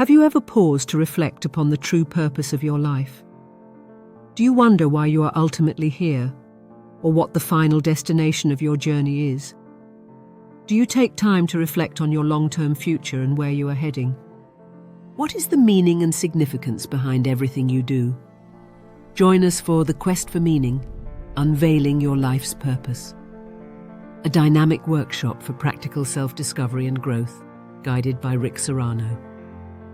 Have you ever paused to reflect upon the true purpose of your life? Do you wonder why you are ultimately here, or what the final destination of your journey is? Do you take time to reflect on your long-term future and where you are heading? What is the meaning and significance behind everything you do? Join us for The Quest for Meaning, Unveiling Your Life's Purpose. A dynamic workshop for practical self-discovery and growth, guided by Rick Serrano.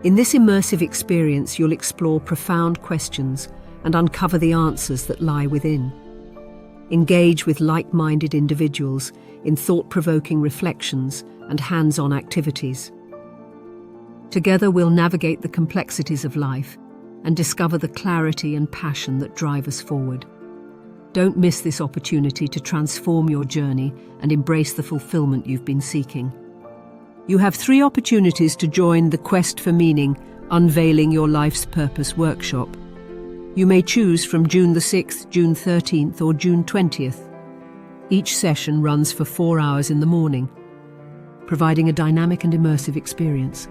In this immersive experience, you'll explore profound questions and uncover the answers that lie within. Engage with like-minded individuals in thought-provoking reflections and hands-on activities. Together, we'll navigate the complexities of life and discover the clarity and passion that drive us forward. Don't miss this opportunity to transform your journey and embrace the fulfillment you've been seeking. You have 3 opportunities to join the Quest for Meaning, Unveiling Your Life's Purpose workshop. You may choose from June the 6th, June 13th, or June 20th. Each session runs for 4 hours in the morning, providing a dynamic and immersive experience.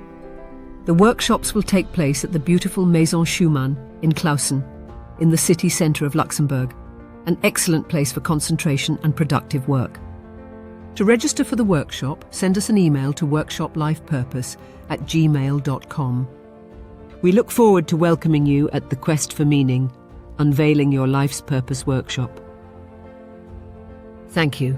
The workshops will take place at the beautiful Maison Schuman in Clausen, in the city centre of Luxembourg, an excellent place for concentration and productive work. To register for the workshop, send us an email to workshoplifepurpose@gmail.com. We look forward to welcoming you at the Quest for Meaning, Unveiling Your Life's Purpose workshop. Thank you.